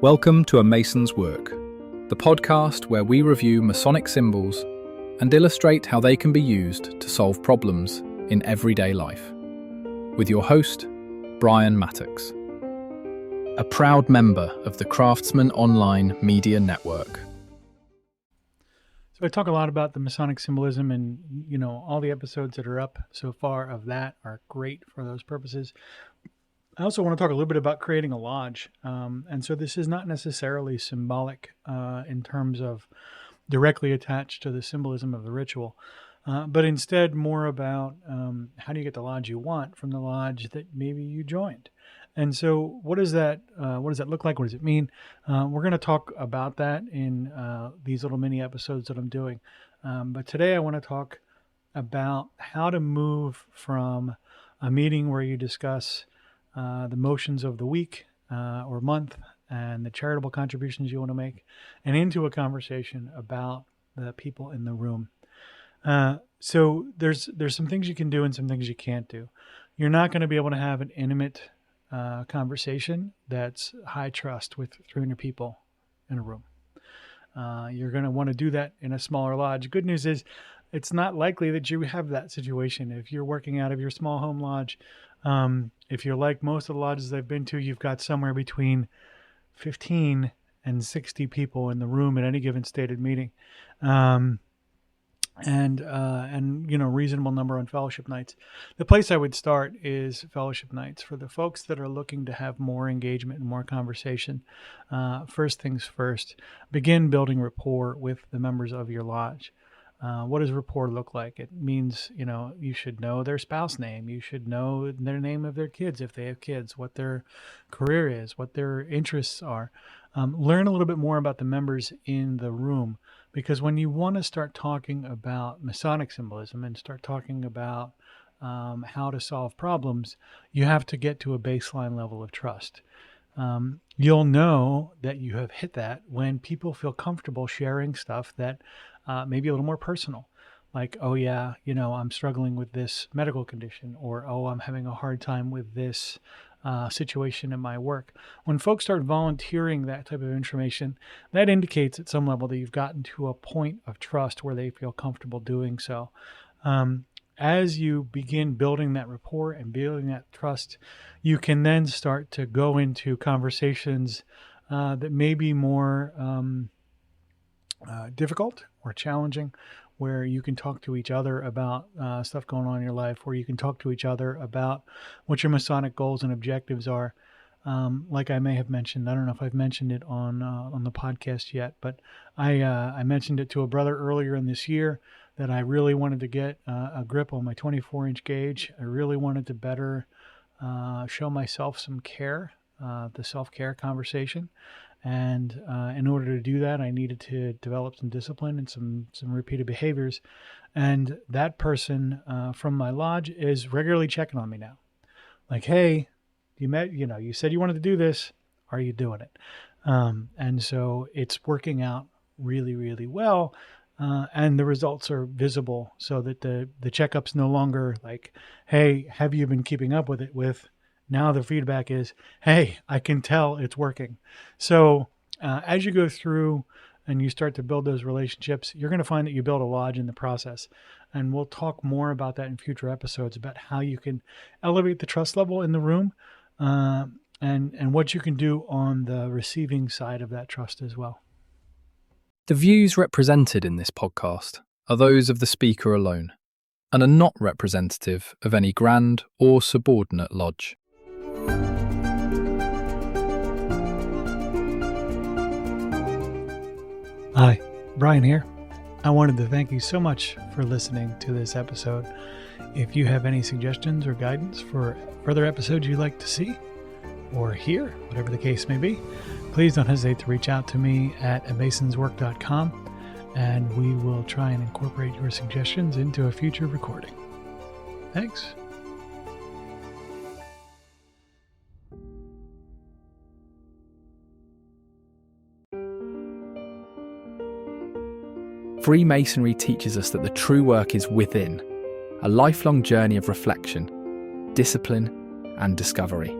Welcome to A Mason's Work, the podcast where we review Masonic symbols and illustrate how they can be used to solve problems in everyday life. With your host, Brian Mattox, a proud member of the Craftsman Online Media Network. So I talk a lot about the Masonic symbolism, and all the episodes that are up so far of that are great for those purposes. I also want to talk a little bit about creating a lodge. And so this is not necessarily symbolic in terms of directly attached to the symbolism of the ritual, but instead more about how do you get the lodge you want from the lodge that maybe you joined. And so what does that look like? What does it mean? We're going to talk about that in these little mini episodes that I'm doing. But today I want to talk about how to move from a meeting where you discuss the motions of the week or month and the charitable contributions you want to make, and into a conversation about the people in the room. So there's some things you can do and some things you can't do. You're not going to be able to have an intimate conversation that's high trust with 300 people in a room. You're going to want to do that in a smaller lodge. Good news is it's not likely that you have that situation. If you're working out of your small home lodge, if you're like most of the lodges I've been to, you've got somewhere between 15 and 60 people in the room at any given stated meeting. And reasonable number on fellowship nights. The place I would start is fellowship nights for the folks that are looking to have more engagement and more conversation. First things first, begin building rapport with the members of your lodge. What does rapport look like? It means, you should know their spouse name. You should know their name of their kids if they have kids, what their career is, what their interests are. Learn a little bit more about the members in the room, because when you want to start talking about Masonic symbolism and start talking about how to solve problems, you have to get to a baseline level of trust. You'll know that you have hit that when people feel comfortable sharing stuff that may be a little more personal. Like, oh yeah, I'm struggling with this medical condition, or, oh, I'm having a hard time with this situation in my work. When folks start volunteering that type of information, that indicates at some level that you've gotten to a point of trust where they feel comfortable doing so. As you begin building that rapport and building that trust, you can then start to go into conversations that may be more difficult or challenging, where you can talk to each other about stuff going on in your life, where you can talk to each other about what your Masonic goals and objectives are. Like I may have mentioned, I don't know if I've mentioned it on the podcast yet, but I mentioned it to a brother earlier in this year that I really wanted to get a grip on my 24-inch gauge. I really wanted to better show myself some care, the self-care conversation. And in order to do that, I needed to develop some discipline and some repeated behaviors. And that person from my lodge is regularly checking on me now. Like, hey, you said you wanted to do this. Are you doing it? And so it's working out really, really well. And the results are visible, so that the checkup's no longer like, hey, have you been keeping up with it? Now the feedback is, hey, I can tell it's working. So as you go through and you start to build those relationships, you're going to find that you build a lodge in the process. And we'll talk more about that in future episodes, about how you can elevate the trust level in the room and what you can do on the receiving side of that trust as well. The views represented in this podcast are those of the speaker alone and are not representative of any grand or subordinate lodge. Hi, Brian here. I wanted to thank you so much for listening to this episode. If you have any suggestions or guidance for further episodes you'd like to see or hear, whatever the case may be, please don't hesitate to reach out to me at amasonswork.com, and we will try and incorporate your suggestions into a future recording. Thanks. Freemasonry teaches us that the true work is within, a lifelong journey of reflection, discipline, and discovery.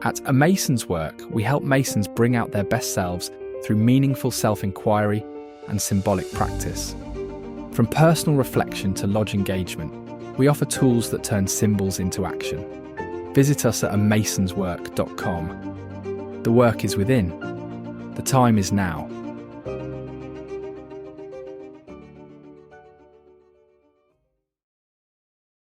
At A Mason's Work, we help Masons bring out their best selves through meaningful self-inquiry and symbolic practice. From personal reflection to lodge engagement, we offer tools that turn symbols into action. Visit us at amasonswork.com. The work is within. The time is now.